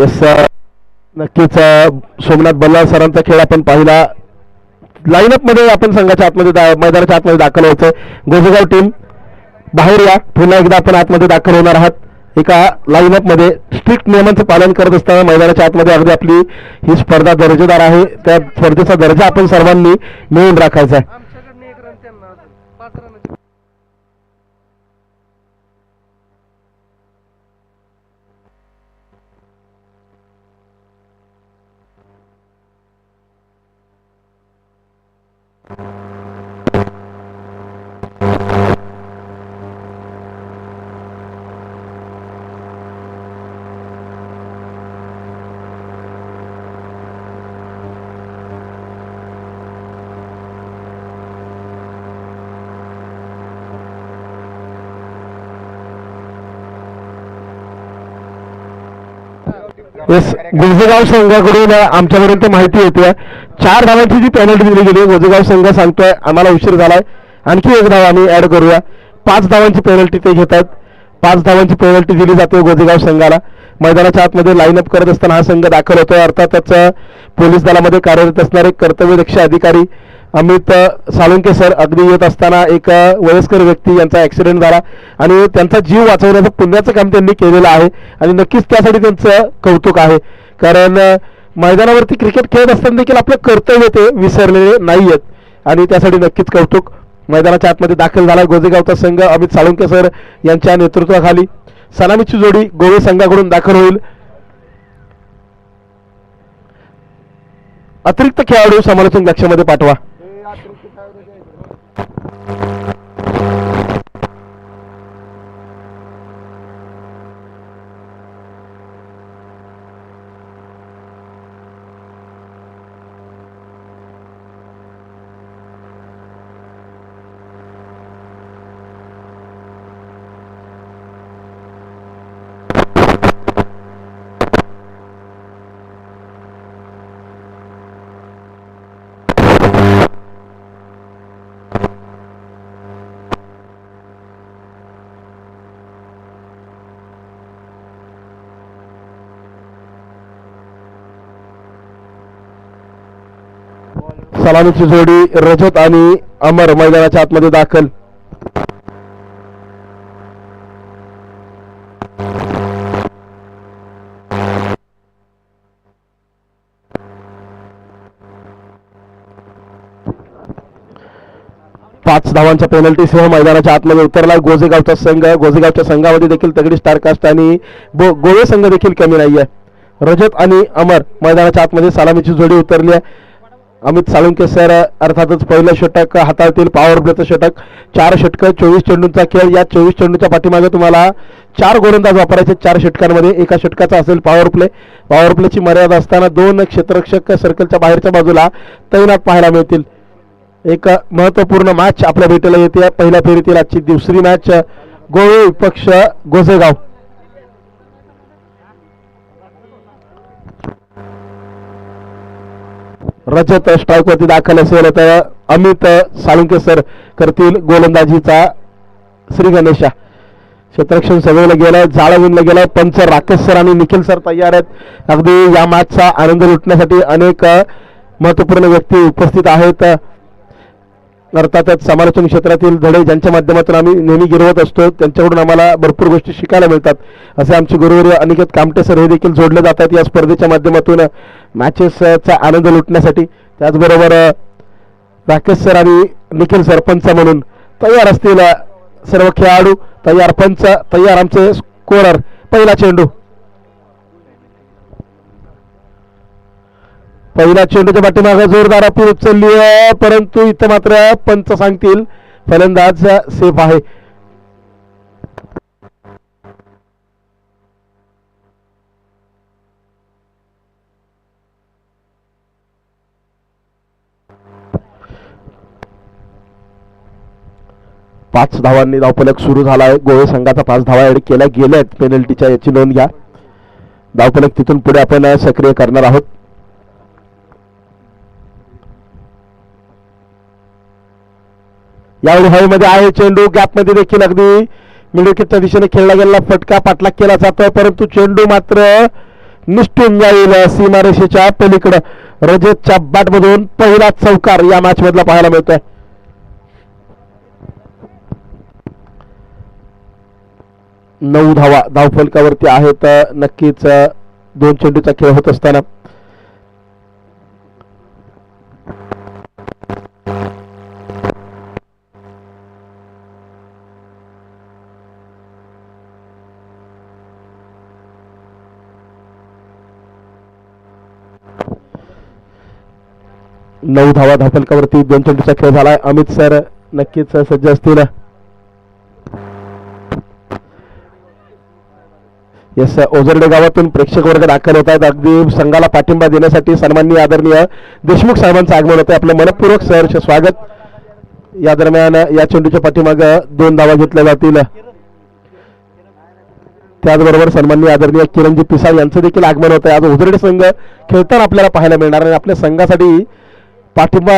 Yes नक्कीच सोमनाथ बल्लाळ सरांचा खेळ आपण पाहिला. लाईनअप मध्ये आपण संघाच्या आतमध्ये मैदानाच्या आतमध्ये दाखल व्हायचंय. गोजेगाव टीम बाहेर या. पुन्हा एकदा आपण आतमध्ये दाखल होणार आहात. एका लाईनअप मध्ये स्ट्रिक्ट नियमांचं पालन करत असताना मैदानाच्या आतमध्ये अगदी आपली ही स्पर्धा दर्जेदार आहे. त्या स्पर्धेचा दर्जा आपण सर्वांनी मिळून राखायचा आहे. येस गोजेगाव संघाकडून आमच्यापर्यंत माहिती होती 4 धावांची जी पेनल्टी दिली गेली. गोजेगाव संघ सांगतोय आम्हाला उशीर झालाय, आणखी एक धाव आम्ही ऍड करूया. 5 धावांची पेनल्टी ते घेतात. 5 धावांची पेनल्टी दिली जाते गोजेगाव संघाला. मैदानाच्या आतमध्ये लाईनअप करत असताना हा संघ दाखल होतोय. अर्थातच पोलीस दलामध्ये कार्यरत असणारे कर्तव्यदक्ष अधिकारी अमित साळुंके सर अगदी येत असताना एक वयस्कर व्यक्ती यांचा ऍक्सिडेंट झाला आणि त्यांचा जीव वाचवण्याचं पुण्याचं काम त्यांनी केलेलं आहे आणि नक्कीच त्यासाठी त्यांचं कौतुक आहे. कारण मैदानावरती क्रिकेट खेळत असताना देखील आपलं कर्तव्य ते विसरलेले नाहीयेत आणि त्यासाठी नक्कीच कौतुक. मैदानाच्या आतमध्ये दाखल झाला गोजेगावचा संघ. अमित साळुंके सर यांच्या नेतृत्वाखाली सलामीची जोडी गोवे संघाकडून दाखल होईल. अतिरिक्त खेळाडू समालोचक लक्षामध्ये पाठवा. सलामीची जोडी रजत आणि अमर मैदानाच्या आतमध्ये दाखल. पाच धावांच्या पेनल्टीसह मैदानाच्या आतमध्ये उतरला गोजेगावचा संघ. गोजेगावच्या संघामध्ये देखील तगडी स्टारकास्ट आणि गोवे संघ देखील कमी नाहीये. रजत आणि अमर मैदानाच्या आतमध्ये सलामीची जोडी उतरली आहे. अमित साळुंके सर अर्थातच पहिलं षटक हाताळतील. पॉवर प्लेचं षटक. 4 षटकं 24 चेंडूंचा खेळ. या 24 चेंडूच्या पाठीमागे तुम्हाला 4 गोलंदाज वापरायचे. 4 षटकांमध्ये एका षटकाचा असेल पॉवर प्ले. पॉवर प्लेची मर्यादा असताना 2 क्षेत्ररक्षक सर्कलच्या बाहेरच्या बाजूला तैनात पाहायला मिळतील. एक महत्वपूर्ण मॅच आपल्या भेटीला येते. पहिल्या फेरीतील आजची दुसरी मॅच गोवे विपक्ष गोसेगाव. रजत स्ट्राईक वरती दाखल असेल तर अमित साळुंके सर करतील गोलंदाजीचा. श्री गणेशा क्षेत्ररक्षण सजवलं गेलंय, जाळं विणलं गेलंय. पंच राकेश सर आणि निखिल सर तयार आहेत. अगदी या मॅचचा आनंद लुटण्यासाठी अनेक महत्वपूर्ण व्यक्ती उपस्थित आहेत. अर्थातच समालोचन क्षेत्रातील धडे ज्यांच्या माध्यमातून आम्ही नेहमी गिरवत असतो त्यांच्याकडून आम्हाला भरपूर गोष्टी शिकायला मिळतात. असे आमचे गुरुवर्य अनिकेत कामटे सर हे देखील जोडले जातात या स्पर्धेच्या माध्यमातून मॅचेसचा आनंद लुटण्यासाठी. त्याचबरोबर राकेश सर आणि निखिल सर पंच म्हणून तयार असतील. सर्व खेळाडू तयार, पंच तयार, आमचे स्कोरर. पहिला चेंडू. पहिला चेंडूच्या पाठीमागे जोरदार अपील उचलली आहे, परंतु इथं मात्र पंच सांगतील फलंदाज सेफ आहे. पाच धावांनी धावफलक सुरू झाला आहे. गोवे संघाचा 5 धावा ऍड केल्या गेल्यात पेनल्टीच्या, याची नोंद घ्या. धावफलक तिथून पुढे आपण सक्रिय करणार आहोत. यावेळी हवेमध्ये आहे चेंडू. गॅपमध्ये देखील अगदी मिडविकेटच्या दिशेने खेळला गेलेला फटका पाठलाग केला जातोय, परंतु चेंडू मात्र निष्ठून जाईल सीमारेषेच्या पलीकडं. रजतच्या बॅटमधून पहिला चौकार या मॅच मधला पाहायला मिळतोय. नऊ धावा धावफलकावरती आहेत. नक्कीच दोन चेंडूचा खेळ होत असताना नऊ धावा धावफलकावरती दोन चेंडूचा खेळ झालाय. अमित सर नक्कीच सज्ज असतील. यस, ओझरडे गावातून प्रेक्षक वर्ग दाखल होत आहेत. अगदी संघाला पाठिंबा देण्यासाठी सन्माननीय आदरणीय देशमुख साहेबांचं आगमन होतं. आपलं मनपूर्वक सहर्ष स्वागत. या दरम्यान या चेंडूच्या पाठीमाग 2 धावा घेतल्या जातील. त्याचबरोबर सन्माननीय आदरणीय किरणजी पिसाळ यांचं देखील आगमन होतं. आज ओझरडे संघ खेळताना आपल्याला पाहायला मिळणार आणि आपल्या संघासाठी पाठिंबा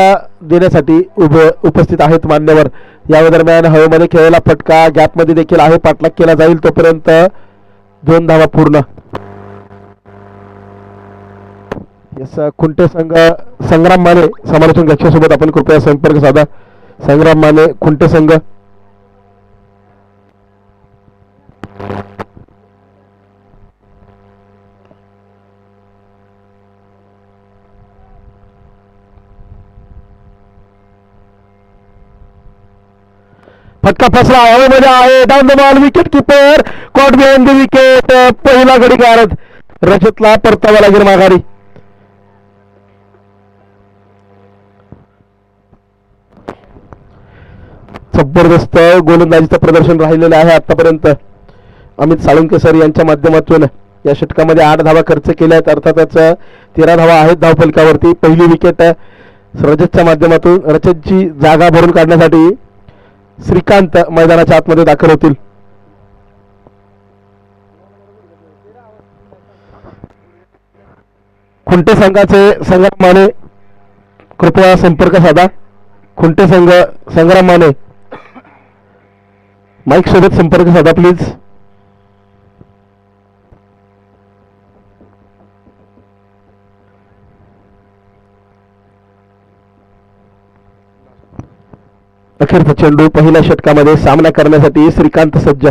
देण्यासाठी उपस्थित आहेत मान्यवर. या दरम्यान हवेमध्ये खेळलेला फटका गॅपमध्ये देखील आहे. पाठलाग केला जाईल तोपर्यंत 2 धावा पूर्ण. यस, खुंटे संघ संग्राम माने समालोचन कक्षासोबत आपण कृपया संपर्क साधा. संग्राम माने खुंटे संघ. फटका फसला हवेमध्ये आहे. Down the ball. Wicket keeper caught behind the wicket. पहिला गडीकार रजतला परतावा लागेल माघारी. जबरदस्त गोलंदाजीचं प्रदर्शन राहिलेलं आहे आतापर्यंत. अमित साळुंके सर यांच्या माध्यमातून या षटकामध्ये 8 धावा खर्च केल्या आहेत. अर्थातच 13 धावा आहेत धावफलकावरती. पहिली विकेट रजतच्या माध्यमातून. रजतची जागा भरून काढण्यासाठी श्रीकांत मैदानाच्या आतमध्ये दाखल होतील. खुंटे संघाचे संग्राम माने कृपया संपर्क साधा. खुंटे संघ संग्राम माने माईक सोबत संपर्क साधा प्लीज. अखेरचा चेंडू पहिल्या षटकामध्ये सामना करण्यासाठी श्रीकांत सज्ज.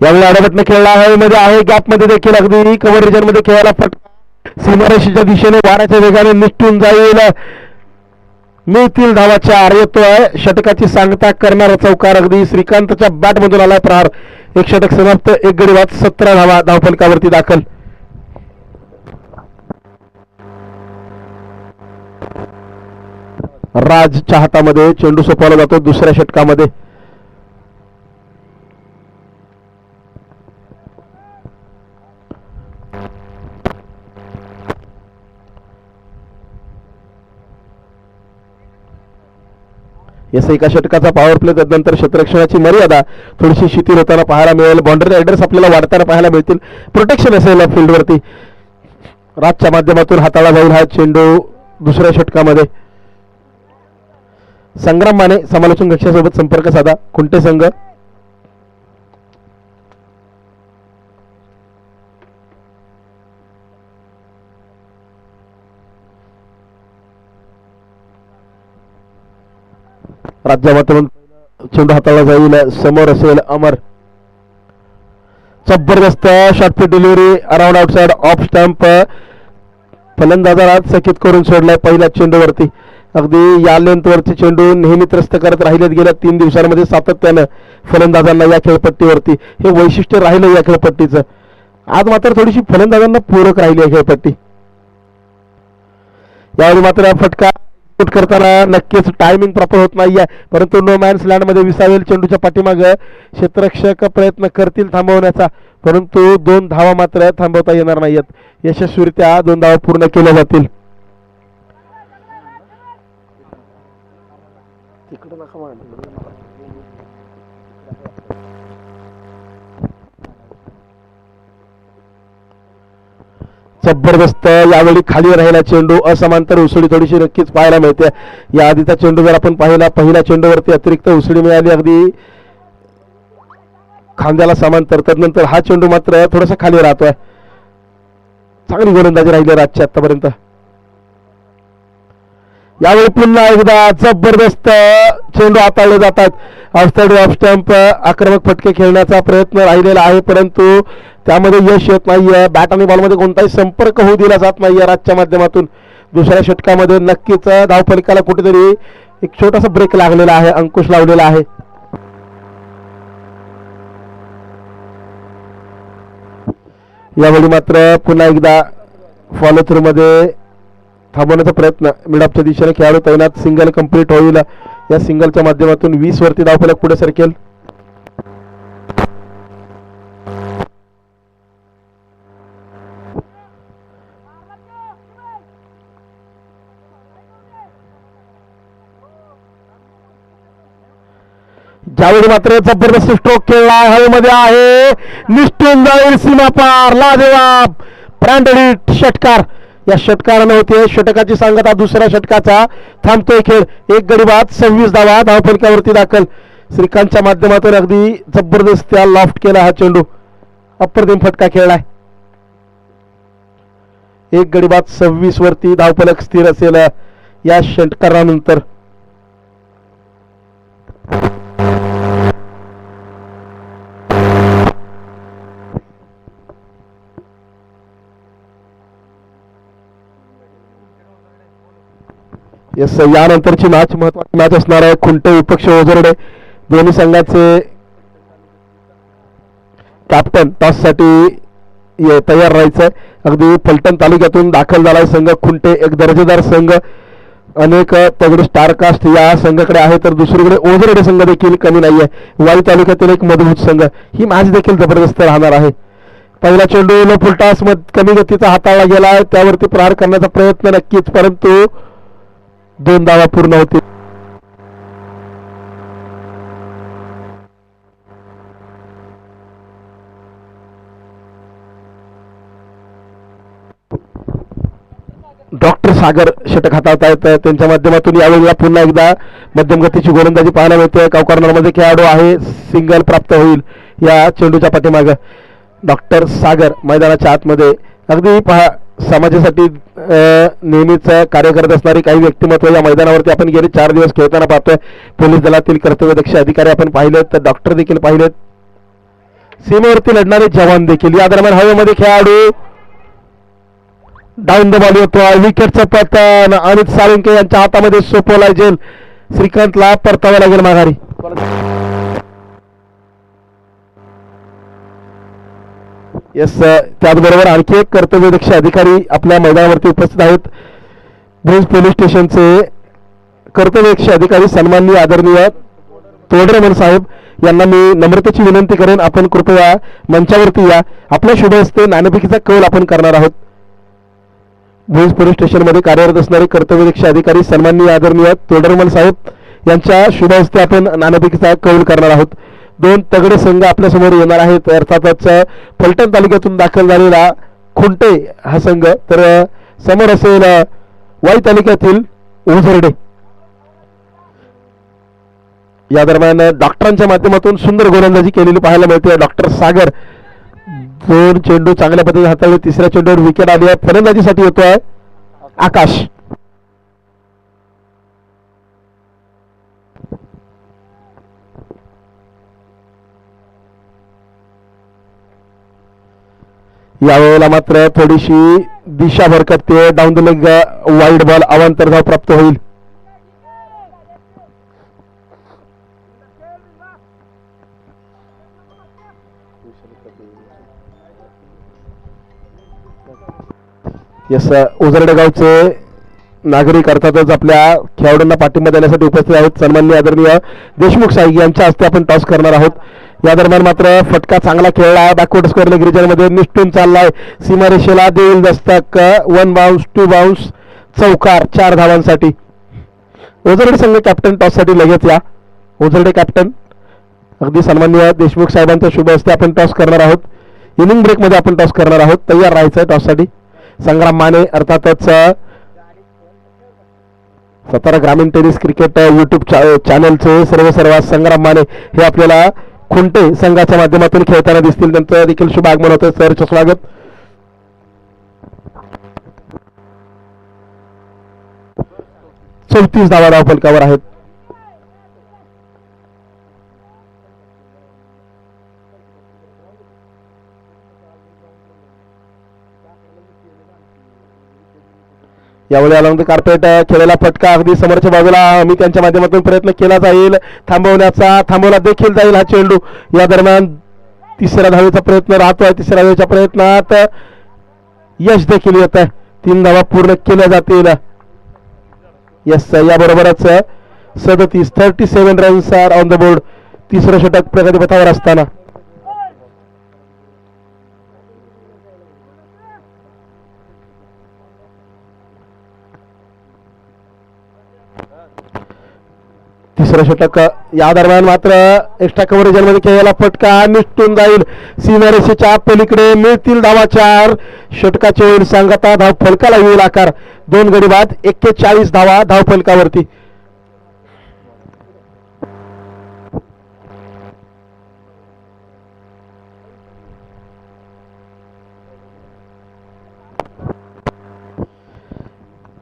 यावेळी आडापटने खेळला आहे. मध्ये आहे गॅपमध्ये देखील अगदी कव्हर रिजन मध्ये खेळायला फटका सीमारेषेच्या दिशेने वाऱ्याच्या वेगाने निष्ठून जाईल. मिळतील धावाच्या आर येतोय. षटकाची सांगता करणारा चौकार अगदी श्रीकांतच्या बॅट मधून आलाय प्रहार. एक षटक समाप्त. एक गडी बाद. 17 धावा धावफलकावरती दाखल. राजच्या हातामध्ये चेंडू सोपवला जातो दुसऱ्या षटकामध्ये. याचा एका षटकाचा पॉवर प्ले. त्यानंतर क्षेत्ररक्षणाची मर्यादा थोडीशी शिथिल होताना पाहायला मिळेल. बाउंड्री रायडर्स आपल्याला वाढताना पाहायला मिळतील. प्रोटेक्शन असेल फील्डवरती. राजच्या माध्यमातून हाताळला जाईल हा चेंडू दुसऱ्या षटकामध्ये. संग्राम माने समालोचन कक्षासोबत संपर्क साधा. खुंटे संघ. राज्यामातून चेंडू हाताळला जाईल. समोर असेल अमर. जबरदस्त short fit delivery around outside off stump. फलंदाजाला चकित करून सोडलाय पहिल्या चेंडूवरती. अगदी या लेंथवरचे चेंडू नेहमी त्रस्त करत राहिलेत गेल्या 3 दिवसांमध्ये सातत्यानं फलंदाजांना या खेळपट्टीवरती. हे वैशिष्ट्य राहिलं या खेळपट्टीचं. आज मात्र थोडीशी फलंदाजांना पूरक राहिली आहे खेळपट्टी. यावेळी मात्र फटका करताना नक्कीच टायमिंग प्रॉपर होत नाहीये. परंतु नो मॅन्स लँड मध्ये विसावेल चेंडूच्या पाठीमाग क्षेत्ररक्षक प्रयत्न करतील थांबवण्याचा. परंतु 2 धावा मात्र थांबवता येणार नाहीयेत. यशस्वीरित्या 2 धावा पूर्ण केल्या जातील. जबरदस्त यावेळी खाली राहिला चेंडू. असमांतर उसळी थोडीशी नक्कीच पाहायला मिळते. या आधीचा चेंडू जर आपण पाहिला पहिल्या चेंडूवरती अतिरिक्त उसळी मिळाली. अगदी खांद्याला समांतर. तदनंतर हा चेंडू मात्र थोडासा खाली राहतोय. चांगली गोलंदाजी राहिली राजची आतापर्यंत. यावेळी पुन्हा एकदा जबरदस्त चेंडू हाताळले जातात. आउटसाइड ऑफ स्टंप आक्रमक फटके खेळण्याचा प्रयत्न राहिलेला आहे, परंतु त्यामध्ये यश येत नाहीये. बॅट आणि बॉलमध्ये कोणताही संपर्क होऊ दिला जात नाहीये राजच्या माध्यमातून. दुसऱ्या षटकामध्ये नक्कीच धावफलकाला कुठेतरी एक छोटासा ब्रेक लागलेला आहे, अंकुश लावलेला आहे. यावेळी मात्र पुन्हा एकदा फॉलो थ्रू मध्ये थांबवण्याचा प्रयत्न. मिडऑफच्या दिशेने खेळाडू तैनात. सिंगल कंप्लीट होईल. या सिंगलच्या माध्यमातून 20 वरती धावफलक पुढे सरकेल. ज्यावेळी मात्र जबरदस्त स्ट्रोक खेळला हवेमध्ये आहे, निष्ठून जाईल सीमा पार. लाजवाब ब्रँडेड षटकार. या षटकारानं होते षटकाची सांगता दुसऱ्या षटकाचा. थांबतोय खेळ. एक गडी बाद 26 धावा धावफलकावरती दाखल. श्रीकांतच्या माध्यमातून अगदी जबरदस्त लॉफ्ट केला हा चेंडू. अप्रतिम फटका खेळलाय. एक गडी बाद 26 वरती धावफलक स्थिर असेल या षटकारानंतर. यस, यानंतरची मॅच महत्वाची मॅच असणार आहे. खुंटे विपक्ष ओझरडे. दोन्ही संघाचे कॅप्टन टॉस साठी तयार राहायचंय. अगदी फलटण तालुक्यातून दाखल झालाय संघ खुंटे. एक दर्जेदार संघ, अनेक तगडे स्टारकास्ट या संघाकडे आहे, तर दुसरीकडे ओझरडे संघ देखील कमी नाहीये. वाई तालुक्यातील एक मजबूत संघ. ही मॅच देखील जबरदस्त राहणार आहे. पहिला चेंडू लो फुलटॉस कमी गतीचा हाताळला गेला. त्यावरती प्रहार करण्याचा प्रयत्न नक्कीच, परंतु 2 धावा पूर्ण होतील. डॉक्टर सागर षटक हाताळतायत. त्यांच्या माध्यमातून यावेळेला पुन्हा एकदा मध्यम गतीची गोलंदाजी पाहायला मिळते. कॉर्नरमध्ये खेळाडू आहे. सिंगल प्राप्त होईल या चेंडूच्या पाठीमागे. डॉक्टर सागर मैदानाच्या आतमध्ये. अगदी पहा, समाजासाठी नेहमीच कार्य करत असणारी काही व्यक्तिमत्व या मैदानावरती आपण गेले 4 दिवस खेळताना पाहतोय. पोलीस दलातील कर्तव्यदक्ष अधिकारी आपण पाहिलेत, तर डॉक्टर देखील पाहिलेत. सीमेवरती लढणारे जवान देखील. या दरम्यान हवेमध्ये खेळाडू डाऊन द बॉल येतो. विकेटचं पतन. अमित साळुंके यांच्या हातामध्ये सोपवला जेल. श्रीकांतला परतावा लागेल माघारी. यस, त्याचबरोबर आणखी एक कर्तव्यदक्ष अधिकारी आपल्या मैदानावरती उपस्थित आहेत. भुज पोलीस स्टेशनचे कर्तव्यदक्ष अधिकारी सन्माननीय आदरणीय तोडरमन साहेब यांना मी नम्रतेची विनंती करेन, आपण कृपया मंचावरती या. आपल्या शुभ हस्ते नाणेफेकीचा कौल आपण करणार आहोत. भुज पोलीस स्टेशनमध्ये कार्यरत असणारे कर्तव्यदक्ष अधिकारी सन्माननीय आदरणीय तोडरमन साहेब यांच्या शुभ हस्ते आपण नाणेफेकीचा कौल करणार आहोत. 2 तगडे संघ आपल्या समोर येणार आहेत. अर्थातच फलटण तालुक्यातून दाखल झालेला खुंटे हा संघ, तर समोर असेल वाई तालुक्यातील ओझरडे. या दरम्यान डॉक्टरांच्या माध्यमातून सुंदर गोलंदाजी केलेली पाहायला मिळते. डॉक्टर सागर 2 चेंडू चांगल्या पद्धतीने हाताळले. तिसऱ्या चेंडूवर विकेट आली आहे. फलंदाजीसाठी येतोय आकाश. यावेळेला मात्र थोडीशी दिशा भरकटते. Down the leg wide ball. अवांतर धाव प्राप्त होईल. यस, ओझरडे गावचे नागरिक अर्थातच आपल्या खेळाडूंना पाठिंबा देण्यासाठी उपस्थित आहेत. सन्माननीय आदरणीय देशमुख साहेब यांच्या हस्ते आपण टॉस करणार आहोत. या दरम्यान मात्र फटका चांगला खेळला. बॅकवर्ड स्क्वेअर लेग रिजनमध्ये निष्ठून चाललाय. सीमारेषेला देईल दस्तक. 1 बाउन्स 2 बाउन्स चौकार 4 धावांसाठी. ओझरडे संघ कॅप्टन टॉस साठी लगेच या. ओझरडे कॅप्टन. अगदी सन्माननीय देशमुख साहेबांच्या शुभ हस्ते आपण टॉस करणार आहोत. इनिंग ब्रेक मध्ये आपण टॉस करणार आहोत. तयार राहायचं टॉस साठी. संग्राम माने अर्थातच सातारा ग्रामीण टेनिस क्रिकेट यूट्यूब चॅनलचे सर्व संग्राम माने हे आपल्याला खुंटे संघाच्या माध्यमातून खेळताना दिसतील, त्यांचं देखील शुभ आगमन होतं. सरचं स्वागत. 34 धावा धावफलकावर आहेत. यावेळी अलॉंग द कार्पेट खेळलेला फटका अगदी समोरच्या बाजूला आम्ही त्यांच्या माध्यमातून प्रयत्न केला जाईल थांबवला देखील जाईल हा चेंडू. या दरम्यान तिसऱ्या धावेचा प्रयत्न राहतोय. तिसऱ्या धावेच्या प्रयत्नात यश देखील येत आहे. 3 धावा पूर्ण केल्या जातील. यस, याबरोबरच 37 runs are on the board. तिसरं षटक प्रगतीपथावर असताना तिसरं षटक. या दरम्यान मात्र एक्स्ट्रा कव्हरेजमध्ये खेळलेला फटका निसटून जाईल. सीमारेषेच्या पलीकडे मिळतील धावा 4. षटकाचे होईल सांगता. धाव फलकाला येईल आकार. 2 गडी बाद 41 धावा धाव फलकावरती.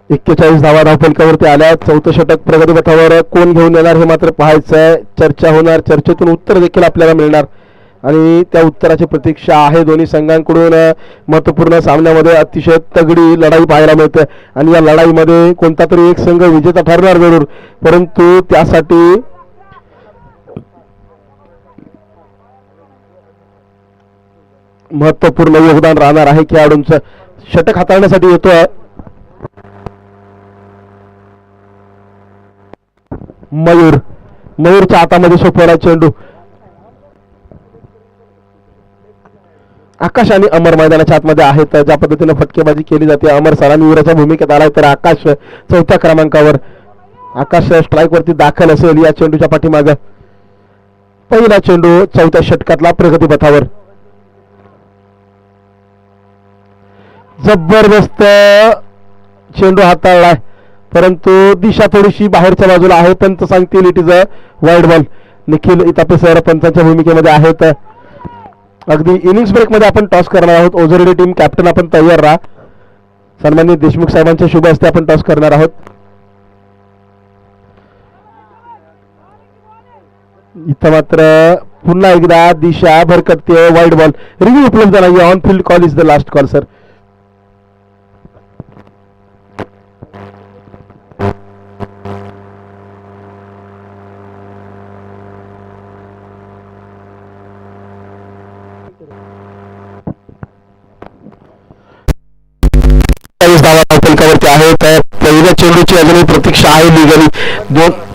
एक्केचाळीस धावा धावफलकावरती आल्या. चौथं षटक प्रगतीपथावर कोण घेऊन येणार हे मात्र पाहायचं आहे. चर्चा होणार, चर्चेतून उत्तर देखील आपल्याला मिळणार आणि त्या उत्तराची प्रतीक्षा आहे. दोन्ही संघांकडून महत्वपूर्ण सामन्यामध्ये अतिशय तगडी लढाई पाहायला मिळते आणि या लढाईमध्ये कोणता तरी एक संघ विजेता ठरणार जरूर, परंतु त्यासाठी महत्वपूर्ण योगदान राहणार आहे खेळाडूंचं. षटक हाताळण्यासाठी येतोय मयूरच्या हातामध्ये सोपवला चेंडू. आकाश आणि अमर मैदानाच्या आतमध्ये आहेत. ज्या पद्धतीने फटकेबाजी केली जाते, अमर सलामीवीराच्या भूमिकेत आलाय तर आकाश 4थ्या क्रमांकावर. आकाश स्ट्राईक वरती दाखल असेल या चेंडूच्या पाठीमाग. पहिला चेंडू 4थ्या षटकातला प्रगतीपथावर. जबरदस्त चेंडू हाताळलाय, परंतु दिशा थोडीशी बाहेरच्या बाजूला आहे. पंच सांगतील it is a wide ball. Nikhil Itape sir पंचांच्या भूमिकेमध्ये आहेत. अगदी इनिंग्स ब्रेक मध्ये आपण टॉस करणार आहोत. ओझरडे टीम कॅप्टन आपण तयार राहा. सन्माननीय देशमुख साहेबांच्या शुभ हस्ते आपण टॉस करणार आहोत. इथं मात्र पुन्हा एकदा दिशा भरकटते. Wide ball. रिव्ह्यू उपलब्ध नाही. On field call is the last call sir. धावा फलकावरती आहे. तर पहिल्या चेंडूची अजूनही प्रतीक्षा आहे लिगली. 2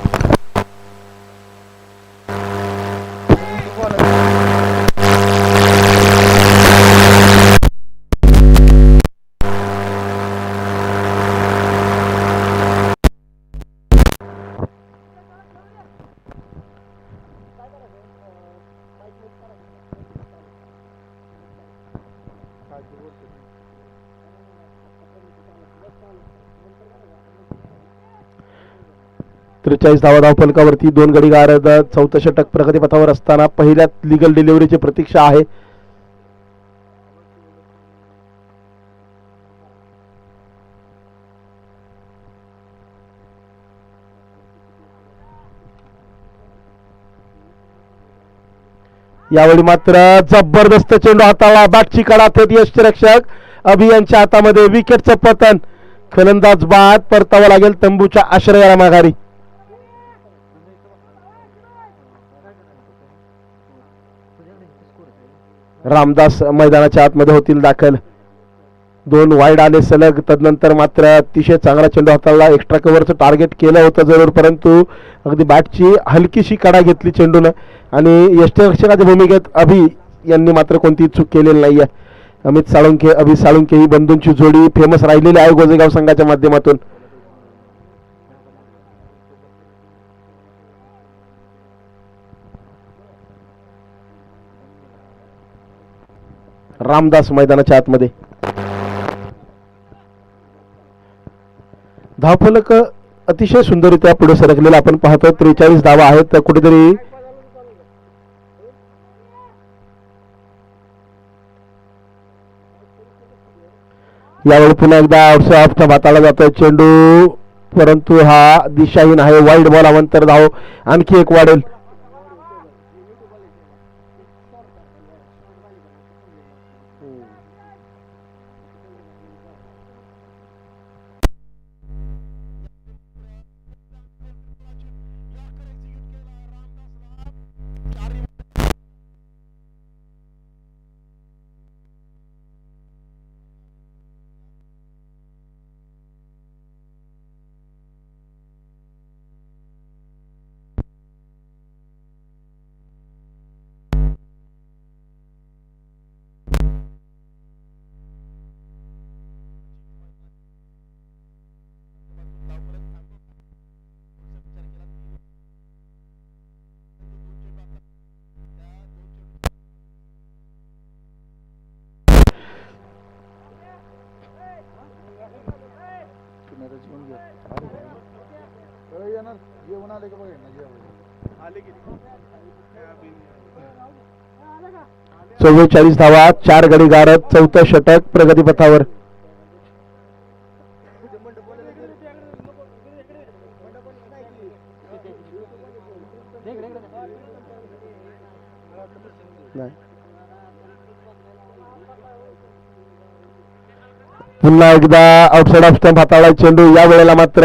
43 धावा धावफलकावरती. 2 गडी गारद. 4थं षटक प्रगतीपथावर असताना पहिल्या लिगल डिलिव्हरीची प्रतीक्षा आहे. यावेळी मात्र जबरदस्त चेंडू हाताळला. बॅटची कडा थेट यष्टीरक्षक अभियानच्या हातामध्ये. विकेटचं पतन. फलंदाज बाद. परतावा लागेल तंबूच्या आश्रयाला माघारी. रामदास मैदानाच्या आतमध्ये होतील दाखल. 2 वाईड आले सलग. तदनंतर मात्र अतिशय चांगला चेंडू हाताळला. एक्स्ट्रा कव्हरचं टार्गेट केलं होतं जरूर, परंतु अगदी बॅटची हलकीशी कडा घेतली चेंडूनं आणि यष्टीरक्षकाच्या भूमिकेत अभि यांनी मात्र कोणतीही चूक केलेली नाहीये. अमित साळुंखे, अभि साळुंखे ही बंधूंची जोडी फेमस राहिलेली आहे गोजेगाव संघाच्या माध्यमातून. रामदास मैदानाच्या आतमध्ये. धावफलक अतिशय सुंदररित्या पुढे सरकलेला आपण पाहतो. 43 धावा आहेत. कुठेतरी यावेळी पुन्हा एकदा आउटसाइड हाताळला जातोय चेंडू, परंतु हा दिशाहीन आहे. वाईड बॉल अवंतर धाव आणखी एक वाढेल. चव्वेचाळीस धावा, 4 गडी गारत, 4थं षटक प्रगतीपथावर. पुन्हा एकदा आउटसाइड ऑफ स्टंप हाताळला चेंडू. या वेळेला मात्र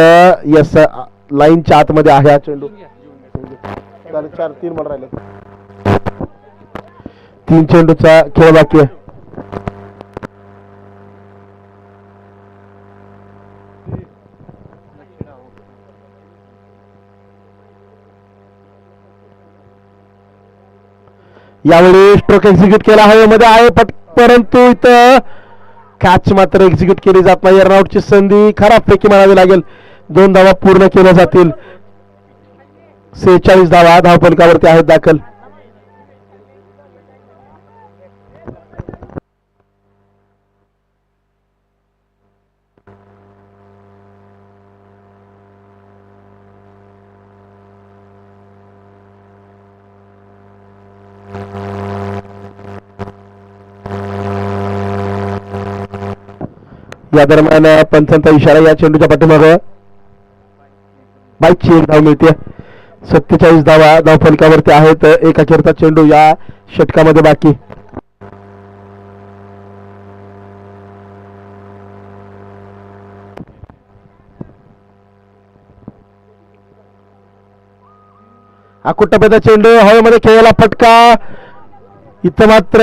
यस लाईनच्या आतमध्ये आहे हा चेंडू. 4-3 बॉल राहिले, 3 चेंडूचा खेळ बाकी आहे. यावेळी स्ट्रोक एक्झिक्यूट केला हवेमध्ये आहे, परंतु इथं कॅच मात्र एक्झिक्यूट केली जात नाही. रनआउटची संधी खराबपैकी म्हणावी लागेल. 2 धावा पूर्ण केल्या जातील. 46 धावा धावफलकावरती आहेत दाखल. या दरम्यान पंचांचा इशारा. या चेंडूच्या पाठीमागे बाईकची एक धाव मिळते. 47 धावा धावफलकावरती आहेत. एक अखेरचा चेंडू या षटकामध्ये बाकी. आकुटप्याचा चेंडू हवेमध्ये खेळायला फटका. इथं मात्र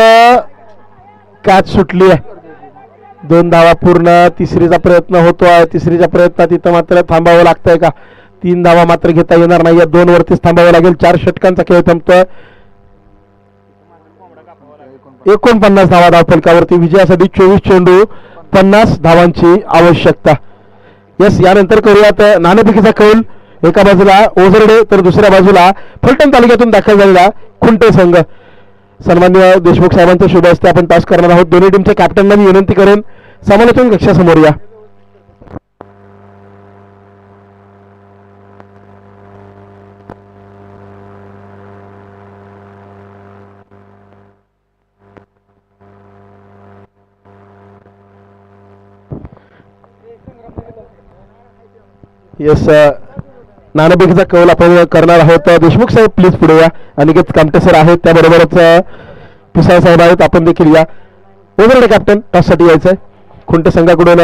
कॅच सुटली आहे. 2 धावा पूर्ण. तिसरीचा प्रयत्न होतोय. तिसरीच्या प्रयत्नात इथं मात्र थांबावं लागतंय का? 3 धावा मात्र घेता येणार नाही. 2 वरतीच थांबावं लागेल. 4 षटकांचा खेळ थांबतोय. 49 धावा धावफलकावरती. विजयासाठी 24 चेंडू, 50 धावांची आवश्यकता. यस, यानंतर करूयात नाणेफेकीचा कौल. एका बाजूला ओझरडे तर दुसऱ्या बाजूला फलटण तालुक्यातून दाखल झालेला खुंटे संघ. सन्मान्य देशमुख साहेबांच्या शुभ हस्ते आपण टॉस करणार आहोत. दोन्ही टीमच्या कॅप्टनना मी विनंती करेन समालोचन कक्षासमोर या. येस, नाणेफेकीचा कौल आपण करणार आहोत. देशमुख साहेब प्लीज पुढे या. अनिकेत कामटे सर आहेत, त्याबरोबरच पिसाळ साहेब आहेत. आपण देखील या. ओझरडे कॅप्टन टॉससाठी यायचंय. खुंटे संघाकडून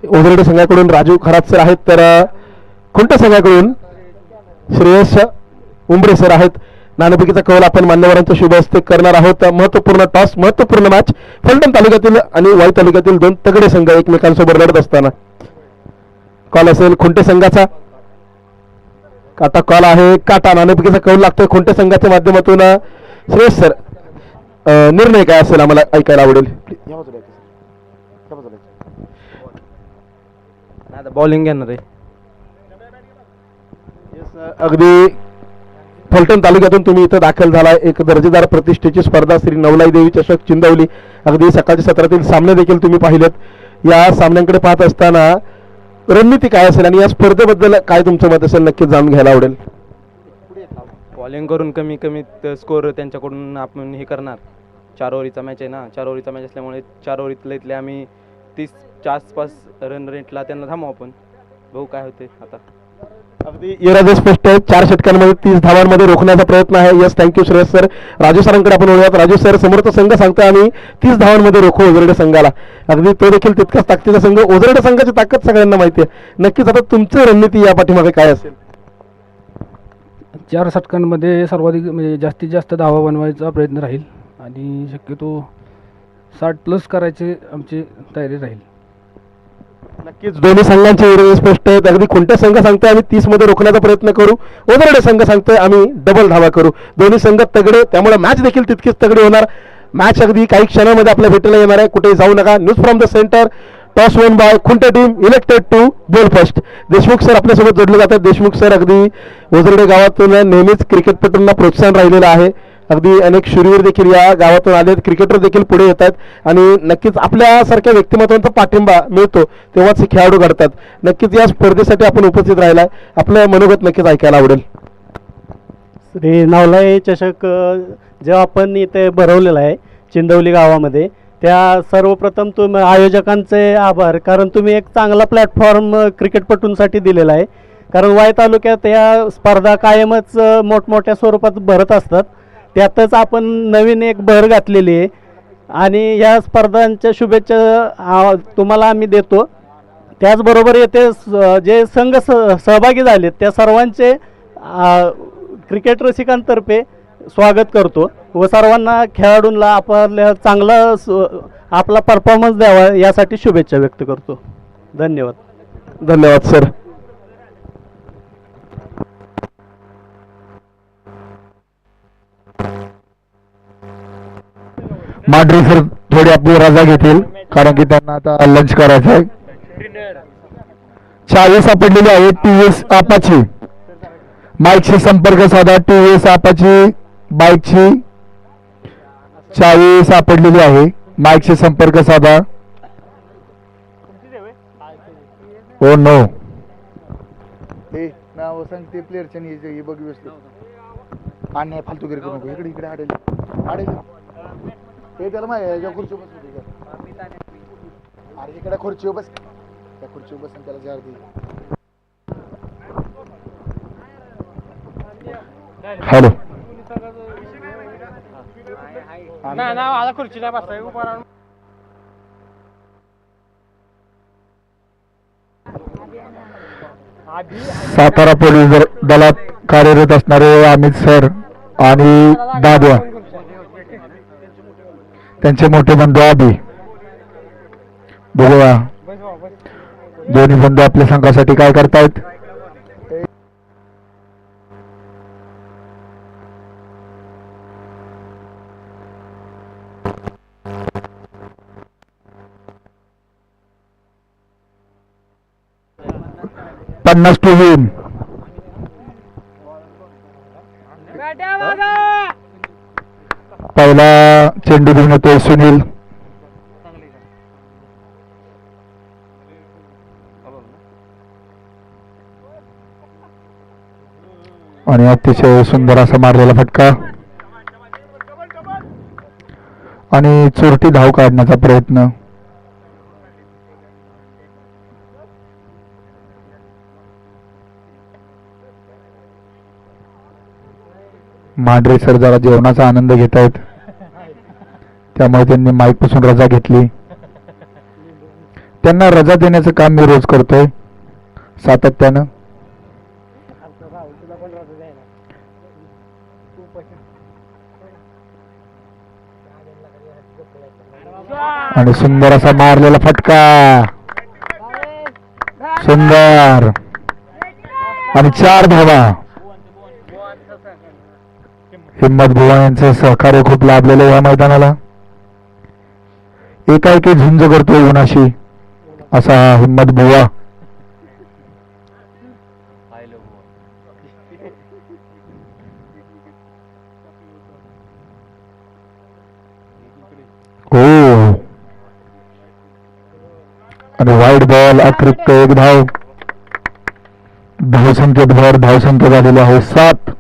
ओझरडे संघाकडून राजू खरात सर आहेत, तर खुंटे संघाकडून श्रेयस उंबरे सर आहेत. नाणेफेकीचा कौल आपण मान्यवरांच्या शुभ हस्ते करणार आहोत. महत्वपूर्ण टॉस, महत्वपूर्ण मॅच. फलटण तालुक्यातील आणि वाई तालुक्यातील 2 तगडे संघ एकमेकांसोबत लढत असताना कॉल असेल खुंटे संघाचा. काटा कॉल आहे. काटा नाणेफेकीचा कौल लागतोय खुंटे संघाच्या माध्यमातून. श्रेयस सर, निर्णय काय असेल आम्हाला ऐकायला आवडेल. बॉलिंग घेणार आहे. अगदी फलटण तालुक्यातून तुम्ही इथं दाखल झालाय. एक दर्जेदार प्रतिष्ठेची स्पर्धा श्री नवलाई देवी चषक चिंदवली. अगदी सकाळच्या सत्रातील सामने देखील तुम्ही पाहिलेत. या सामन्यांकडे पाहत असताना रणनीती काय असेल आणि या स्पर्धेबद्दल काय तुमचं मत असेल नक्कीच जाणून घ्यायला आवडेल. बॉलिंग करून कमी कमी स्कोर त्यांच्याकडून आपण हे करणार. 4 ओव्हरीचा मॅच आहे ना, 4 ओव्हरीचा मॅच असल्यामुळे 4 ओव्हरीतले इथले आम्ही 30च्या आसपास रन रेटला त्यांना थांबवू आपण. बघू काय होते आता. अगदी इरादे स्पष्ट आहे. 4 षटकांमध्ये 30 धावांमध्ये रोखण्याचा प्रयत्न आहे. Yes, thank you Shreyas sir. Raju सरांकडे आपण वळूयात. राजू सर, समोरचा संघ सांगतोय आम्ही 30 धावांमध्ये रोखू ओझरडे संघाला. अगदी तो देखील तितकाच ताकदीचा संघ. ओझरडे संघाची ताकद सगळ्यांना माहिती आहे. नक्कीच आता तुमची रणनीती या पाठीमागे काय असेल? 4 षटकांमध्ये सर्वाधिक म्हणजे जास्तीत जास्त धावा बनवायचा प्रयत्न राहील आणि शक्यतो 60+ करायचे आमची तयारी राहील. नक्कीच दोन्ही संघांचे इरादे स्पष्ट आहेत. अगदी कोणत्या संघ सांगतोय आम्ही 30 मध्ये रोखण्याचा प्रयत्न करू, ओझरडे संघ सांगतोय आम्ही डबल धावा करू. दोन्ही संघ तगडे, त्यामुळे मॅच देखील तितकीच तगडी होणार. मॅच अगदी काही क्षणामध्ये आपल्या भेटीला येणार आहे. कुठेही जाऊ नका. News from the centre. Toss won by Khunte team, elected to bowl first. Deshmukh sir आपल्यासोबत जोडले जातात. देशमुख सर अगदी ओझरडे गावातून नेहमीच क्रिकेटपटूंना प्रोत्साहन राहिलेलं आहे. अगदी अनेक शूरवीर देखील या गावातून आलेत, क्रिकेटर देखील पुढे येत आहेत आणि नक्कीच आपल्यासारख्या व्यक्तिमत्वांचा पाठिंबा मिळतो तेव्हाच हे खेळाडू घडतात. नक्कीच या स्पर्धेसाठी आपण उपस्थित राहिलाय. आपलं मनोगत नक्कीच ऐकायला आवडेल. श्री नवलाई चषक जे आपण इथे भरवलेला आहे चिंदवली गावामध्ये, त्या सर्वप्रथम आयोजकांचे आभार, कारण तुम्ही एक चांगला प्लॅटफॉर्म क्रिकेटपटूंसाठी दिलेला आहे. कारण वाई तालुक्यात या स्पर्धा कायमच मोठमोठ्या स्वरूपात भरत असतात, त्यातच आपण नवीन एक भर घातलेली आहे आणि या स्पर्धांच्या शुभेच्छा तुम्हाला आम्ही देतो. त्याचबरोबर येथे जे संघ सहभागी झालेत त्या सर्वांचे क्रिकेट रसिकांतर्फे स्वागत करतो व सर्वांना खेळाडूंना आपल्या चांगला आपला परफॉर्मन्स द्यावा यासाठी शुभेच्छा व्यक्त करतो. धन्यवाद. धन्यवाद सर. मांढरे सर थोडी आपली रजा घेतील कारण की त्यांना आता लंच करायचं आहे. चावी सापडलेली आहे TVS आपाची. बाईकशी संपर्क साधा. TVS आपाची बाईकची चावी सापडलेली आहे. बाईकशी संपर्क साधा. ओ नो, हे नाव सांगते प्लेअरच्या हे बघ व्यवस्थित आणि फालतूगिरी करू नको. इकडे इकडे आडेल आडेल हे त्याला माहिती आहे. खुर्चीवर बस होती अरे इकडे खुर्चीवर बस, त्या खुर्चीवर बस त्याला जार दे. हॅलो. सातारा पोलीस दलात कार्यरत असणारे अमित सर आणि दादा त्यांचे मोठे बंधू आबी. बघूया दोन्ही बंधू आपल्या संघासाठी काय करतायत. पन्नास टू विन. पहिला चेंडू घेऊन येतोय सुनील. आणि अतिशय सुंदर असा मारलेला फटका आणि चोरटी धाव काढण्याचा प्रयत्न. मांढरे सर जरा जेवणाचा आनंद घेत आहेत त्यामुळे त्यांनी माईक पासून रजा घेतली. त्यांना रजा देण्याचं काम मी रोज करतोय सातत्यानं. आणि सुंदर असा मारलेला फटका. सुंदर आणि 4 धावा. हिम्मत बुवा यांचं सहकार्य खूप लाभलेलं या मैदानाला. एकाएकी झुंज करतोय उन्हाशी असा हिम्मत बुवा. हो आणि वाईट बॉल अतिरिक्त 1 धाव. धावसंख्येत भर. धावसंख्या झालेली आहे 7.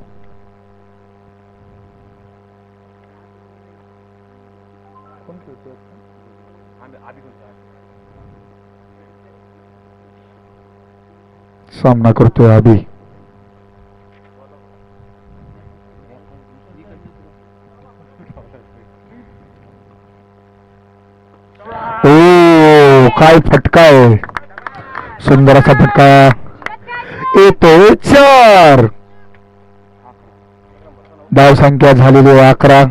सामना करतोय अभि. ओ काय फटका आहे, सुंदर असा फटका येतोय. 4 धाव संख्या झालेली आहे 11.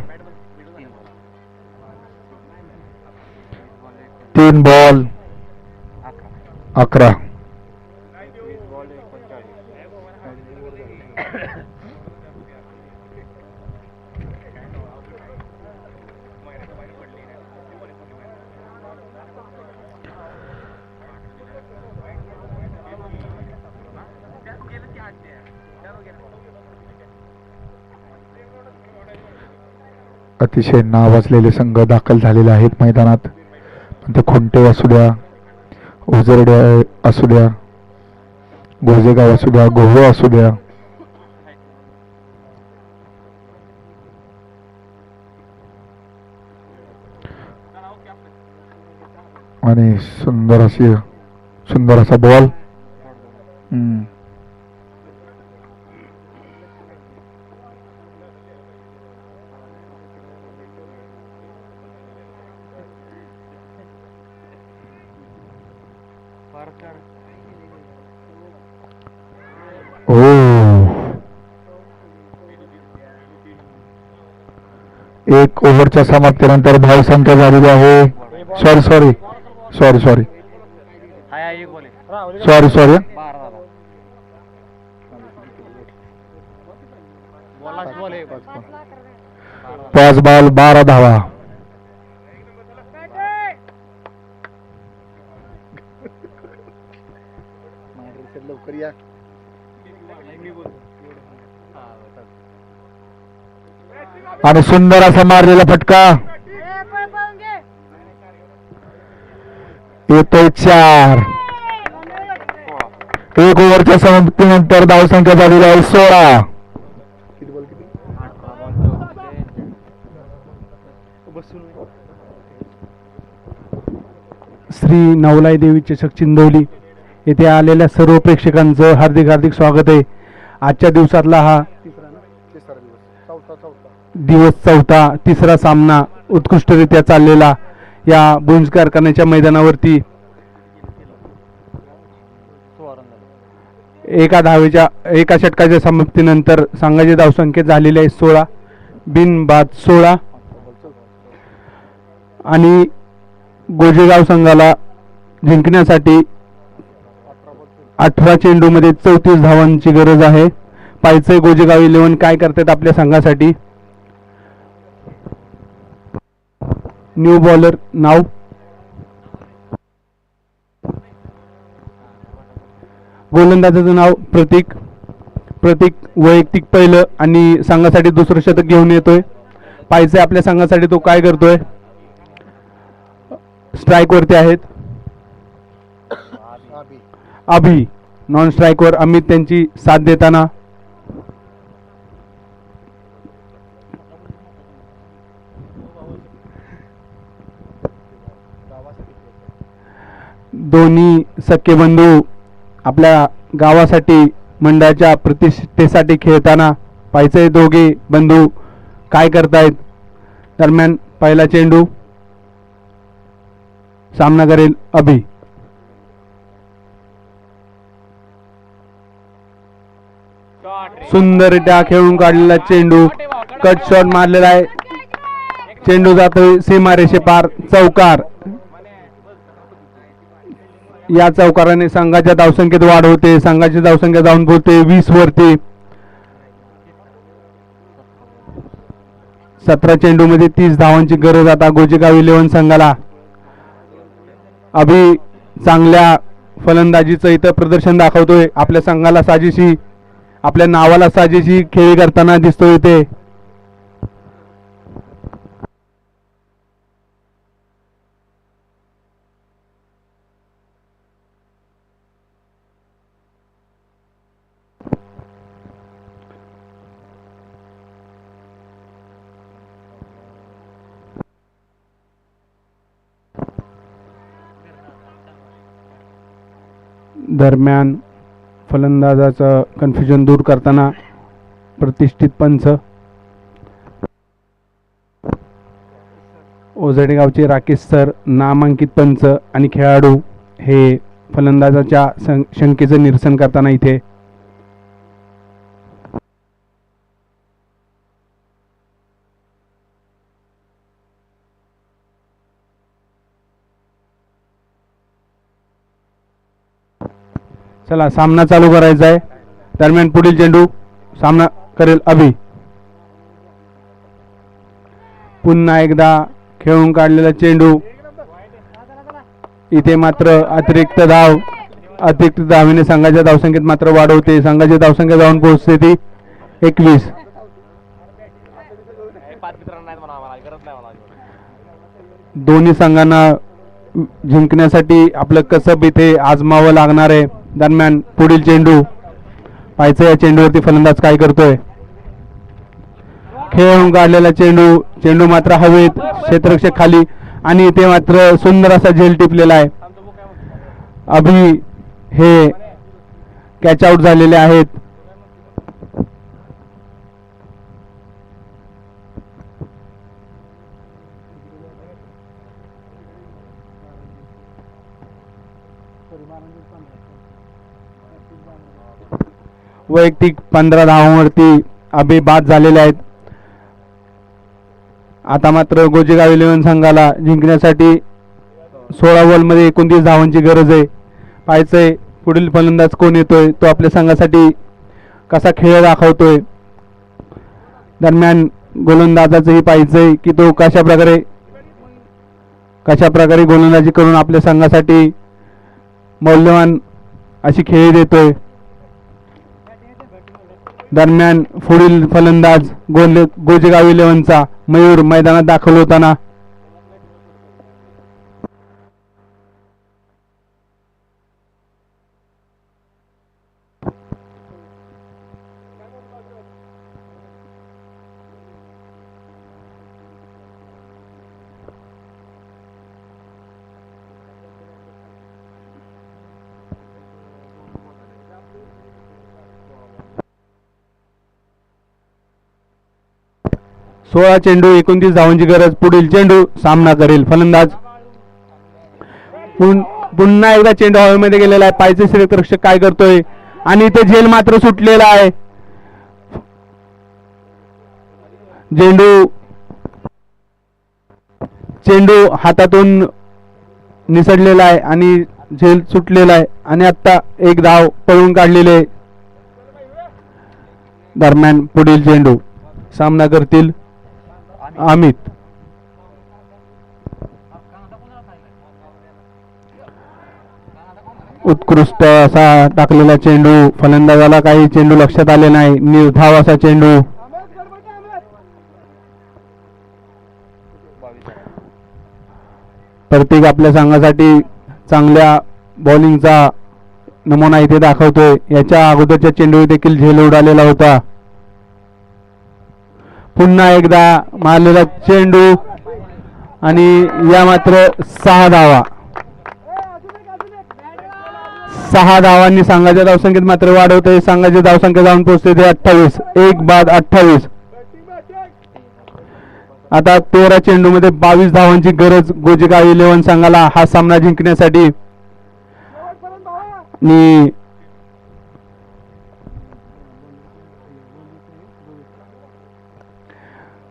3 बॉल 11. अतिशय नावाजलेले संघ दाखल झालेले आहेत मैदानात. पण ते खुंटे असू द्या, उजरडे असू द्या, गोजेगाव असू द्या, गोहो असू द्या. आणि सुंदर असा बॉल. ओ एक ओव्हरच्या समाप्तीनंतर धाव संख्या झालेली आहे. सॉरी सॉरी 5 बॉल 12 धावा. लवकर या. आणि सुंदर असा मारलेला फटका येतोय 4. एक ओव्हरच्या समाप्तीनंतर धावसंख्या झालेली आहे 16. श्री नवलाई देवी चषक चिंदवली येथे आलेल्या सर्व प्रेक्षकांचं हार्दिक हार्दिक स्वागत आहे. आजच्या दिवसातला हा दिवस चौथा तिसरा सामना उत्कृष्टरित्या चाललेला या बुंज कारखान्याच्या मैदानावरती एका षटकाच्या समाप्तीनंतर संघाची धावसंख्या झालेली आहे 16, बिनबाद 16. आणि गोजेगाव संघाला जिंकण्यासाठी 18 चेंडूमध्ये 34 धावांची गरज आहे. पाहिजे गोजेगाव 11 काय करतात आपल्या संघासाठी. न्यू बॉलर नाव गोलंदाजाचं नाव प्रतीक. वैयक्तिक पहिलं आणि संघासाठी दुसरं शतक घेऊन येतोय. पाहिजे आपल्या संघासाठी तो काय करतोय. स्ट्राइक वरती आहेत अभि. नॉन स्ट्राइक वर अमित त्यांची साथ देताना. दोन्ही सख्खे बंधू आपल्या गावासाठी मंडळाच्या प्रतिष्ठेसाठी खेळताना पाहिजे दोघे बंधू काय करतायत. दरम्यान पहिला चेंडू सामना करेल अभि. सुंदररित्या खेळून काढलेला चेंडू कट शॉट मारलेला आहे. चेंडू जातोय सीमारेषे पार. चौकार. या चौकाराने संघाच्या धावसंख्येत वाढ होते. संघाची धावसंख्या जाऊन पोहोचते 20 वरती. 17 चेंडू मध्ये 30 धावांची गरज आता गोजेगाव 11 संघाला. अभि चांगल्या फलंदाजीचं इथं प्रदर्शन दाखवतोय. आपल्या संघाला साजेशी, आपल्या नावाला साजेशी खेळी करताना दिसतोय इथे. दरम्यान फलंदाजाचं कन्फ्युजन दूर करताना प्रतिष्ठित पंच ओझडे गावचे राकेश सर, नामांकित पंच आणि खेळाडू हे फलंदाजाच्या शंकेचं निरसन करताना इथे चला सामना चालू करायचा आहे. दरम्यान पुढील चेंडू सामना करेल अभि. पुन्हा एकदा खेळून काढलेला चेंडू इथे मात्र अतिरिक्त धावेने संघाच्या धावसंख्येत मात्र वाढ होते. संघाची धावसंख्या जाऊन पोहोचते ती 21. दोन्ही संघांना जिंकण्यासाठी आपलं कसब इथे आजमावं लागणार आहे. दरम्यान पुढील चेंडू पाहायचं, या चेंडूवरती फलंदाज काय करतोय. खेळून काढलेला चेंडू मात्र हवेत, क्षेत्ररक्षक खाली आणि इथे मात्र सुंदर असा झेल टिपलेला आहे. अभि हे कॅच आउट झालेले आहेत. वैयक्तिक 15 धावांवरती अभि बाद झालेले आहेत. आता मात्र गोजेगाव 11 संघाला जिंकण्यासाठी 16 बॉलमध्ये 29 धावांची गरज आहे. पाहायचंय पुढील फलंदाज कोण येतोय, तो आपल्या संघासाठी कसा खेळ दाखवतोय. दरम्यान गोलंदाजाचंही पाहायचंय की तो कशा प्रकारे गोलंदाजी करून आपल्या संघासाठी मौल्यवान अशी खेळी देतोय. दरम्यान पुढील फलंदाज गोजेगाव 11चा मयूर मैदानात दाखल होताना सोळा चेंडू 29 धावांची गरज. पुढील चेंडू सामना करेल फलंदाज. पुन्हा एकदा चेंडू हवेमध्ये गेलेला आहे. पायचे क्षेत्ररक्षक काय करतोय आणि इथे झेल मात्र सुटलेला आहे. चेंडू हातातून निसटलेला आहे आणि झेल सुटलेला आहे आणि आता एक धाव पळून काढलेले. दरम्यान पुढील चेंडू सामना करतील अमित. उत्कृष्ट असा टाकलेला चेंडू. फलंदाजाला काही चेंडू लक्षात आले नाही. निर्धाव असा चेंडू. प्रत्येक आपल्या संघासाठी चांगल्या बॉलिंगचा नमुना इथे दाखवतोय. याच्या अगोदरच्या चेंडू देखील झेल उडालेला होता. पुन्हा एकदा मारलेला चेंडू आणि या मात्र 6 धावा. 6 धावांनी संघाच्या धावसंख्येत मात्र वाढ होते. संघाची धावसंख्या जाऊन पोहोचते ते 28. 1 बाद 28. आता 13 चेंडू मध्ये 22 धावांची गरज गोजेगाव 11 संघाला हा सामना जिंकण्यासाठी. आणि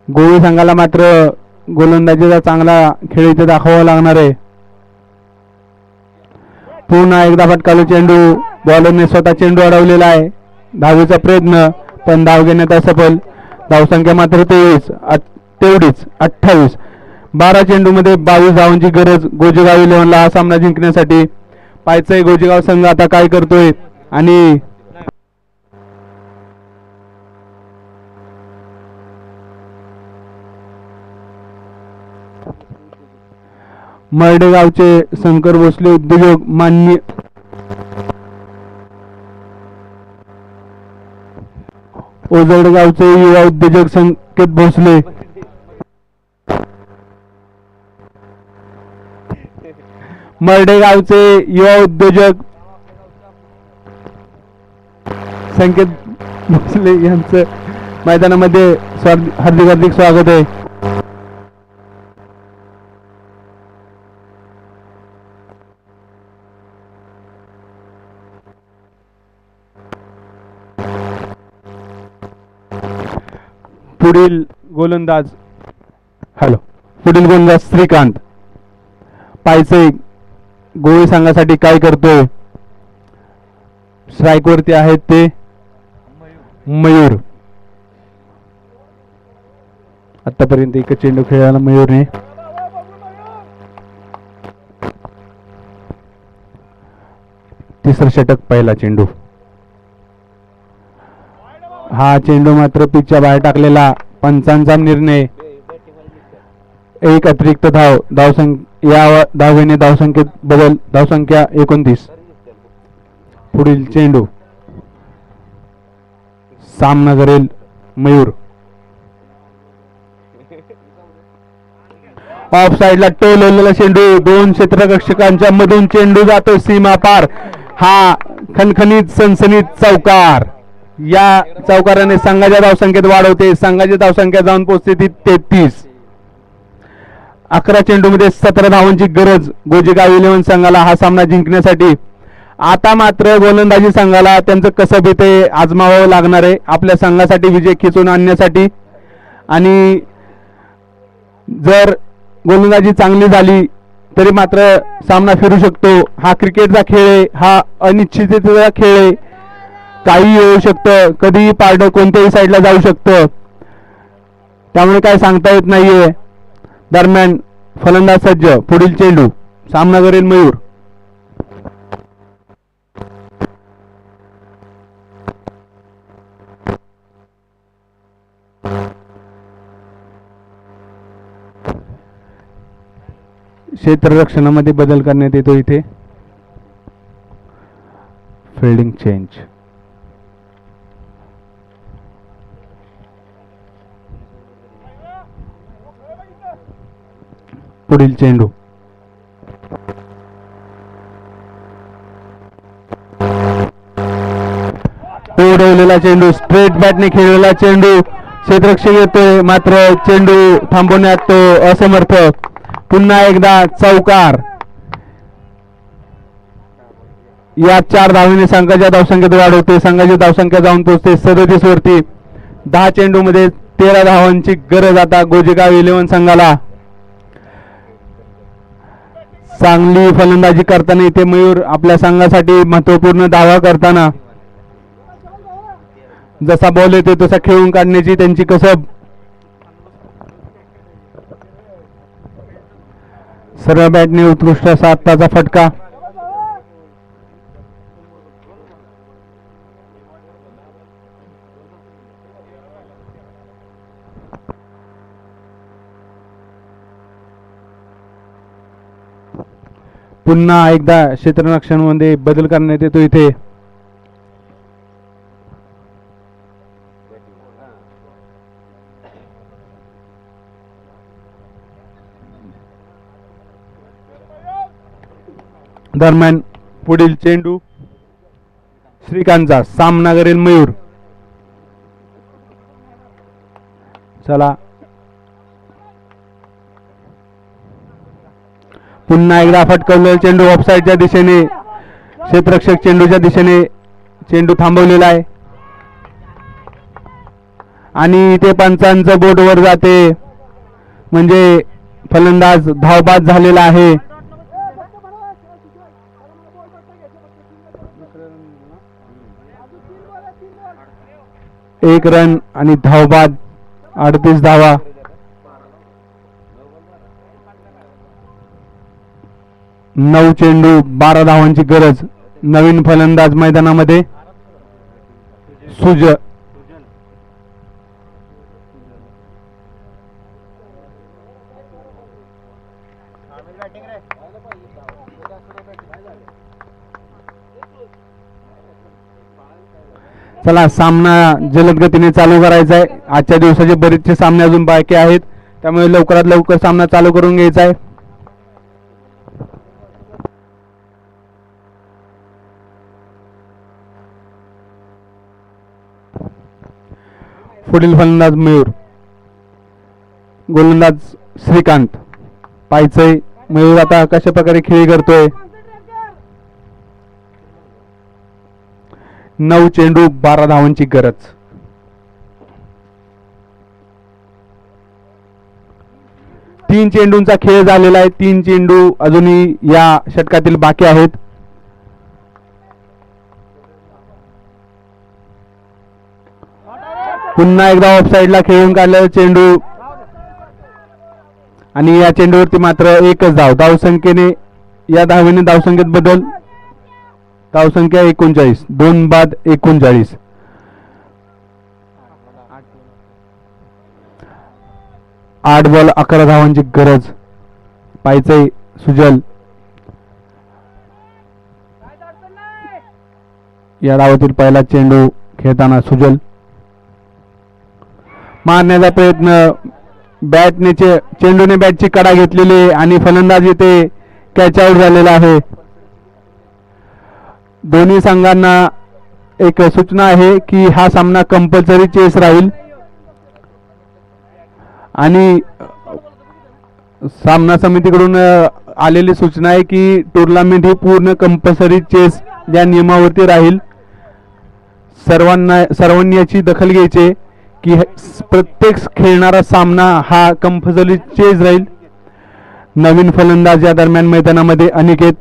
गोवी संघाला मात्र गोलंदाजीचा चांगला खेळ इथे दाखवावा लागणार आहे. पुन्हा एकदा फटकावला चेंडू. बॉलरने स्वतः चेंडू अडवलेला आहे. धावेचा प्रयत्न पण धाव घेण्यात असफल. धावसंख्या मात्र तेवढीच 28. 12 चेंडू मध्ये 22 धावांची गरज गोजेगाव 11ला हा सामना जिंकण्यासाठी. पाहायचंय गोजेगाव संघ आता काय करतोय आणि मर्डेगावचे शंकर भोसले उद्योजक मान्य ओझरगावचे युवा उद्योजक संकेत भोसले. मर्डेगावचे युवा उद्योजक संकेत भोसले यांचं मैदानामध्ये हार्दिक हार्दिक स्वागत आहे. पुढील गोलंदाज श्रीकांत पायचे गोळी संघासाठी काय करतोय. स्ट्राईक वरती आहेत ते मयूर. आतापर्यंत एक चेंडू खेळायला मयूरने. तिसरं षटक पहिला चेंडू. हा चेंडू मात्र पिचच्या बाहेर टाकलेला. पंचांचा निर्णय. एक अतिरिक्त या धावेने धावसंख्येत बदल. धावसंख्या 29. पुढील चेंडू सामना करेल मयूर. ऑफ साइडला टोल ओलेला चेंडू. दोन क्षेत्ररक्षकांच्या मधून चेंडू जातो सीमा पार. हा खणखणीत सनसनीत चौकार. या चौकाराने संघाच्या धावसंख्येत वाढवते. संघाची धावसंख्या जाऊन पोहोचते ती 33. 11 चेंडूमध्ये 17 धावांची गरज गोजेगाव 11 संघाला हा सामना जिंकण्यासाठी. आता मात्र गोलंदाजी संघाला त्यांचं कसं ते आजमावावं लागणार आहे आपल्या संघासाठी विजय खेचून आणण्यासाठी. आणि जर गोलंदाजी चांगली झाली तरी मात्र सामना फिरू शकतो. हा क्रिकेटचा खेळ आहे. हा अनिश्चिततेचा खेळ आहे. काही होऊ शकतं. कधीही पारडं कोणत्याही साईडला जाऊ शकतं. त्यामुळे काय सांगता येत नाहीये. दरम्यान फलंदाज सज्ज. पुढील चेंडू सामना करेल मयूर. क्षेत्ररक्षणामध्ये बदल करण्यात येतो इथे. Fielding change. पुढील चेंडू उडवलेला चेंडू. स्ट्रेट बॅटने खेळलेला चेंडू. क्षेत्ररक्षक येतोय मात्र चेंडू थांबवण्यात तो असमर्थ. पुन्हा एकदा चौकार. या 4 धावेने संघाच्या धावसंख्येत वाढ होते. संघाची धावसंख्या जाऊन पोहोचते 37 वरती. 10 चेंडूमध्ये 13 धावांची गरज आता गोजेगाव 11 संघाला. चांगली फलंदाजी करताना इथे मयूर आपल्या संघासाठी महत्वपूर्ण दावा करताना. जसा बॉल येतो तसा खेळून काढण्याची त्यांची कसब. सरळ बॅटने उत्कृष्ट असा आत्ताचा फटका. पुन्हा एकदा क्षेत्ररक्षणामध्ये बदल करण्यात येतो इथे. दरम्यान पुढील चेंडू श्रीकांतचा. सामना करेल मयूर. चला पुन्हा एकदा फटकवलेला चेंडू ऑफसाईडच्या दिशेने. क्षेत्ररक्षक चेंडूच्या दिशेने चेंडू थांबवलेला आहे आणि इथे पंचांचं बोट वर जाते म्हणजे फलंदाज धावबाद झालेला आहे. एक रन आणि धावबाद. 38 धावा. नऊ चेंडू 12 धावांची गरज. नवीन फलंदाज मैदानामध्ये सुज. चला सामना जलद गतीने चालू करायचा आहे. आजच्या दिवसाचे बरेचसे सामने अजून बाकी आहेत त्यामुळे लवकरात लवकर सामना चालू करून घ्यायचा आहे. पुढील फलंदाज मयूर, गोलंदाज श्रीकांत. पाहायचंय मयूर आता कशा प्रकारे खेळी करतोय. 9 चेंडू 12 धावांची गरज. तीन चेंडूंचा खेळ झालेला आहे. 3 चेंडू अजूनही या षटकातील बाकी आहेत. पुन्हा एकदा ऑफ साइडला खेळून काढलेला चेंडू आणि या चेंडूवरती मात्र एकच धाव. धावसंख्येने या धावेने धावसंख्येत बदल. धावसंख्या 39, 2 बाद 39. 8 बॉल 11 धावांची गरज. पाहिजे सुजल. या डावातील पहिला चेंडू खेळताना सुजल मारण्याचा प्रयत्न. बॅटने चेंडूने बॅटची कडा घेतलेली आणि फलंदाज येथे कॅच आउट झालेला आहे. दोन्ही संघांना एक सूचना आहे की हा सामना कंपल्सरी चेस राहील आणि सामना समितीकडून आलेली सूचना आहे की टुर्नामेंट ही पूर्ण कंपल्सरी चेस या नियमावरती राहील. सर्वांनी याची दखल घ्यायची की प्रत्येक खेळणारा सामना हा कंपल्सरी चेस राहील. नवीन फलंदाज या दरम्यान मैदानामध्ये अनिकेत.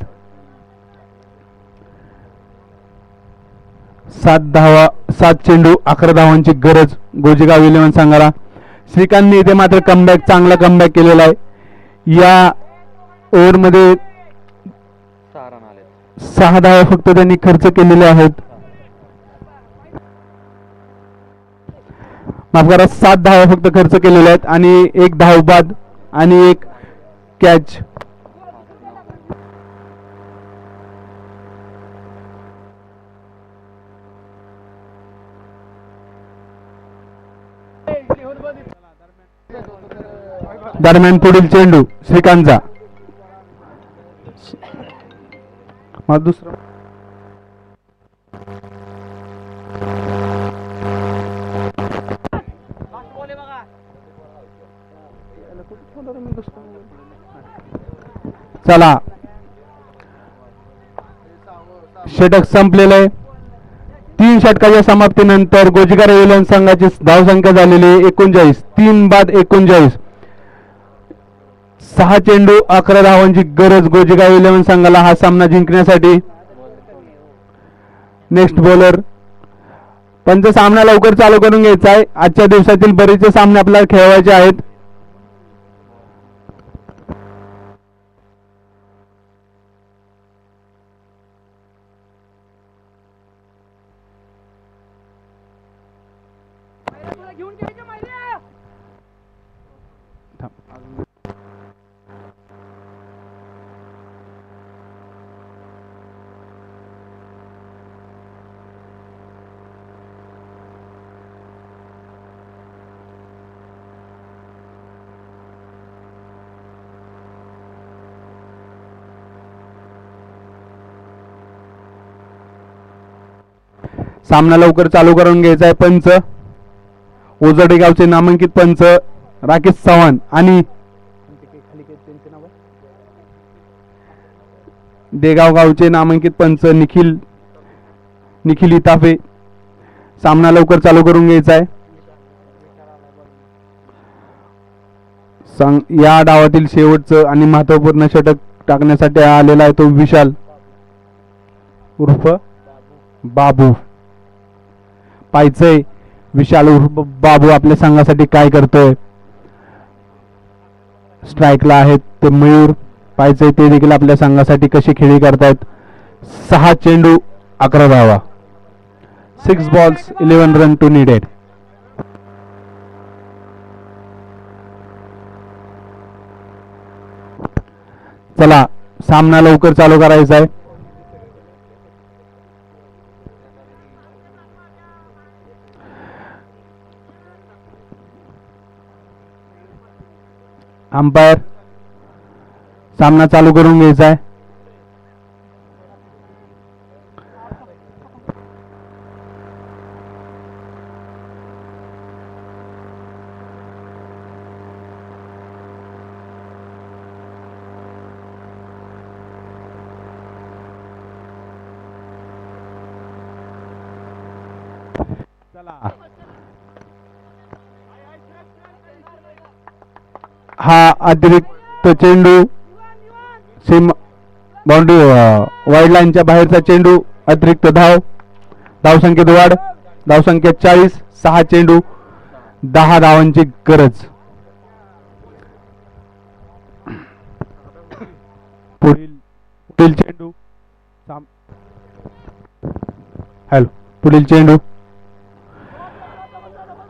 7 चेंडू 11 धावांची गरज गोजेगाव 11 संघाला. श्रीकांतने इथे मात्र चांगला कमबॅक केलेला आहे. या ओव्हरमध्ये 6 धावा फक्त त्यांनी खर्च केलेले आहेत. माफ करा, 7 धावा फक्त खर्च केलेल्या आहेत आणि 1 धाव बाद आणि 1 कॅच. दरम्यान पुढील चेंडू श्रीकांतचा. दुसरा चला षटक संपलेलं आहे. 3 षटकाच्या समाप्तीनंतर गोजेगाव 11 संघाची धावसंख्या झालेली 39, 3 बाद 39. 6 चेंडू 11 धावांची गरज गोजेगाव 11 संघाला हा सामना जिंकण्यासाठी. Next bowler. पंच सामना लवकर चालू करून घ्यायचा आहे. आजच्या दिवसातील बरेचसे सामने आपल्याला खेळवायचे आहेत. सामना लवकर चालू करून घ्यायचा आहे. पंच ओझरडे गावचे नामांकित पंच राकेश चव्हाण आणि देगाव गावचे नामांकित पंच निखिल इताफे. सामना लवकर चालू करून घ्यायचा आहे. या डावातील शेवटचं आणि महत्वपूर्ण षटक टाकण्यासाठी आलेला आहे तो विशाल उर्फ बाबू. पाहायचंय विशाल उर्फ बाबू आपल्या संघासाठी काय करतोय. स्ट्राईकला आहेत ते मयूर. पाहायचंय ते देखील आपल्या संघासाठी कशी खेळी करतायत. 6 चेंडू 11 धावा. 6 balls 11 run to needed. चला सामना लवकर चालू करायचा आहे. अंपायर सामना चालू करून घ्यायचा आहे. चला हा अतिरिक्त चेंडू सीम बाउंड्री वाईड लाईनच्या बाहेरचा चेंडू अतिरिक्त धावसंख्येत वाढ धावसंख्या 40 6 चेंडू 10 धावांची गरज पुढील चेंडू हॅलो पुढील चेंडू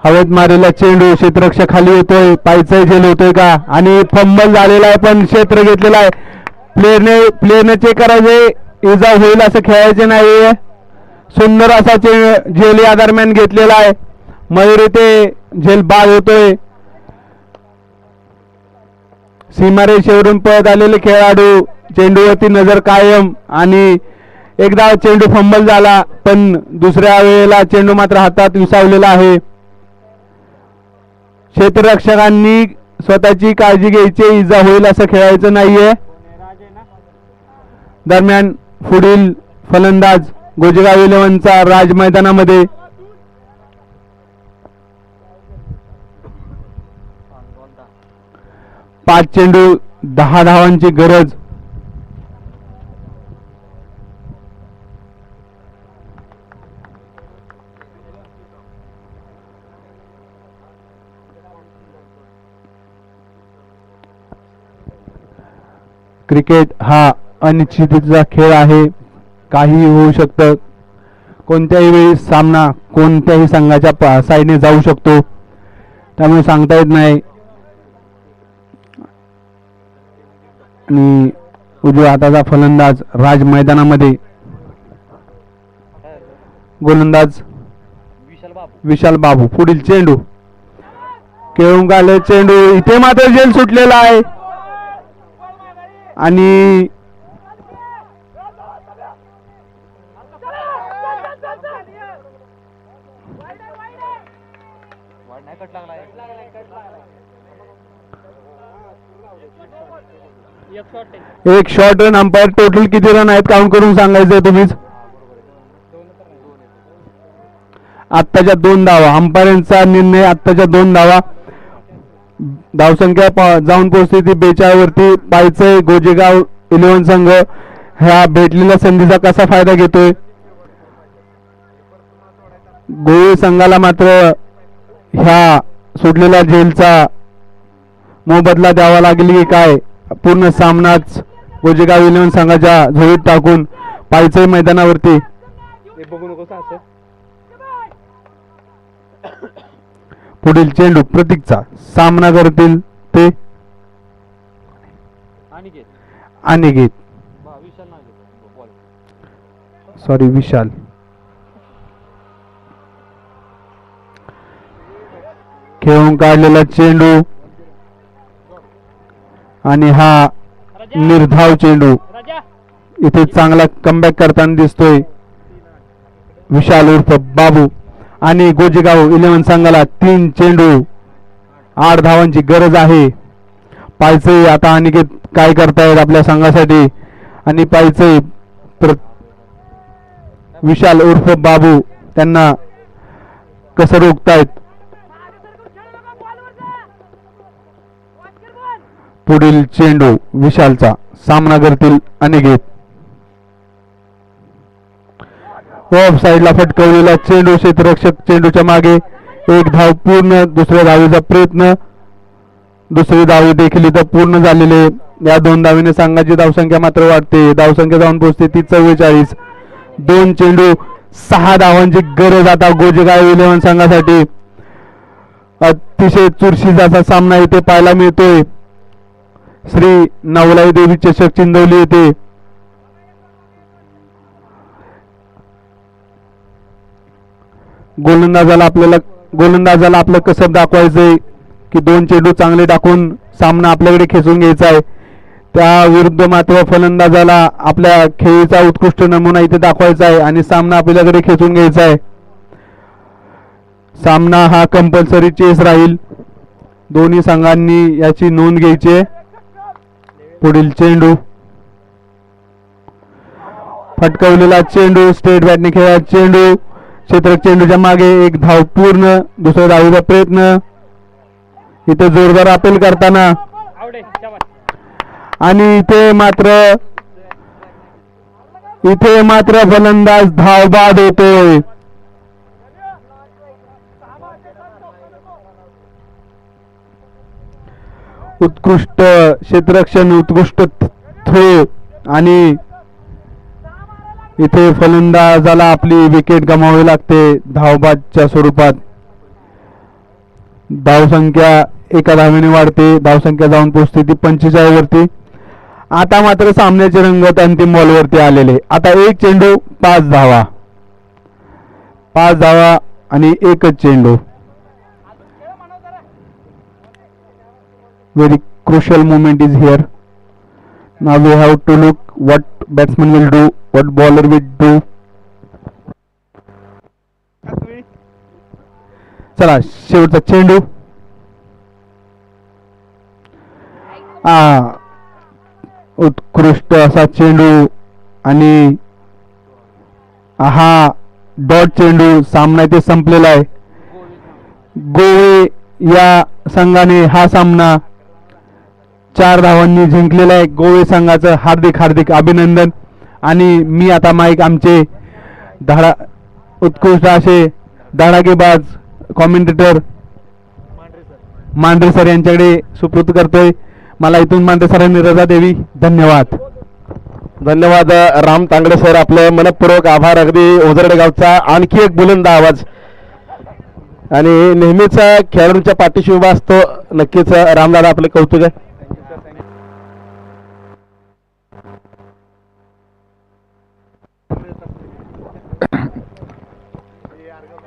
हवेत मारलेला चेंडू क्षेत्ररक्षक खाली येतोय पायचा झेल होतोय का आणि फंबल झालेला आहे पण क्षेत्र घेतलेला आहे प्लेअरने चेक करायचे इजा होईल असं खेळायचे नाही सुंदर असा झेल या दरम्यान घेतलेला आहे मयूर इथे झेल बाद होतोय सीमारेषेवरून पळत आलेले खेळाडू चेंडूवरती नजर कायम आणि एकदा चेंडू फंबल झाला पण दुसऱ्या वेळेला चेंडू मात्र हातात विसावलेला आहे क्षेत्ररक्षकांनी स्वतःची काळजी घ्यायची इजा होईल असं खेळायचं नाहीये दरम्यान पुढील फलंदाज गोजेगाव इलेव्हनचा राज मैदानामध्ये पाच चेंडू 10 धावांची गरज क्रिकेट हा अनिश्चिततेचा खेळ आहे काहीही होऊ शकतं कोणत्याही वेळी सामना कोणत्याही संघाच्या साईडने जाऊ शकतो त्यामुळे सांगता येत नाही आणि उजव्या हाताचा फलंदाज राज मैदानामध्ये गोलंदाज विशाल बाबू पुढील चेंडू खेळून आले चेंडू इथे मात्र झेल सुटलेला आहे आणि एक शॉर्ट रन अंपायर टोटल किती रन आहेत काउंट करून सांगायचंय तुम्हीच आत्ताच्या 2 धावा अंपायरांचा निर्णय आत्ताच्या 2 धावा धावसंख्या जाऊन पोहोचते ती 42 वरती पायचे गोजेगाव इलेव्हन संघ ह्या भेटलेल्या संधीचा कसा फायदा घेतोय गोवे संघाला मात्र ह्या सोडलेल्या झेलचा मोबदला द्यावा लागेल की काय पूर्ण सामनाच गोजेगाव इलेव्हन संघाच्या झोळीत टाकून पायचे मैदानावरती बघू नको असं पुढील चेंडू प्रतीकचा सामना करतील ते अनिकेत सॉरी विशाल खेळून काढलेला चेंडू आणि हा निर्धाव चेंडू इथे चांगला कमबॅक करताना दिसतोय विशाल उर्फ बाबू आणि गोजेगाव इलेव्हन संघाला 3 चेंडू 8 धावांची गरज आहे पायचे आता अनिकेत काय करतायत आपल्या संघासाठी आणि पायचे विशाल उर्फ बाबू त्यांना कसं रोखतायत पुढील चेंडू विशालचा सामना करतील अनिकेत ऑफ साइडला फटकवलेला चेंडू क्षेत्ररक्षक चेंडूच्या मागे एक धाव पूर्ण दुसऱ्या धावेचा प्रयत्न दुसरी धाव देखील इथं पूर्ण झालेले या 2 धावेने संघाची धावसंख्या मात्र वाढते धावसंख्या जाऊन पोहोचते ती 44 2 चेंडू 6 धावांची गरज आता गोजेगाव इलेव्हन संघासाठी अतिशय चुरशीचा सामना इथे पाहायला मिळतोय श्री नवलाई देवी चषक चिंदवली येथे गोलंदाजाला आपलं कसब दाखवायचंय की 2 चेंडू चांगले टाकून सामना आपल्याकडे खेचून घ्यायचा आहे त्या विरुद्ध मात्र फलंदाजाला आपल्या खेळीचा उत्कृष्ट नमुना इथे दाखवायचा आहे आणि सामना आपल्याकडे खेचून घ्यायचा आहे सामना हा कंपल्सरी चेस राहील दोन्ही संघांनी याची नोंद घ्यायची आहे पुढील चेंडू फटकवलेला चेंडू स्टेट बॅटने खेळला चेंडू क्षेत्ररक्षक चेंडूच्या मागे एक धाव पूर्ण, दुसऱ्या धावेचा प्रयत्न, इथे जोरदार अपील करताना आणि इथे मात्र फलंदाज धाव बाद होतोय. उत्कृष्ट क्षेत्ररक्षण, उत्कृष्ट थ्रो आणि इथे फलंदाजाला आपली विकेट गमावावी लागते धावबादच्या स्वरूपात. धावसंख्या एका धावेने वाढते, धावसंख्या जाऊन पोहोचते ती 45 वरती. आता मात्र सामन्याचे रंगत अंतिम बॉलवरती आलेले. आता एक चेंडू 5 धावा, 5 धावा आणि एकच चेंडू. Very crucial moment is here. Now we have to look what batsman will do, what bowler will do. चला शेवटचा चेंडू. उत्कृष्ट असा चेंडू आणि हा डॉट चेंडू. सामना इथे संपलेला आहे. गोवे या संघाने हा सामना 4 धावांनी जिंकलेला आहे. गोवे संघाचं हार्दिक हार्दिक अभिनंदन. आणि मी आता माईक आमचे उत्कृष्ट असे धडाकेबाज कॉमेंटेटर मांढरे सर यांच्याकडे सुपूर्द करतोय. मला इथून मांढरे सरांनी रजा द्यावी. धन्यवाद. धन्यवाद राम तांगडे सर, आपलं मनपूर्वक आभार. अगदी ओझरडे गावचा आणखी एक बुलंद आवाज आणि नेहमीच खेळाडूंच्या पाठीशी उभा असतो. नक्कीच रामदादा आपले कौतुक आहे.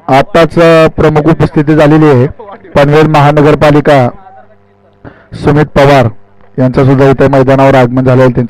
आताच प्रमुख उपस्थिती झालेली आहे. पनवेल महानगरपालिका सुमित पवार यांचं सुद्धा इथे मैदानावर आगमन झालेलं. त्यांचं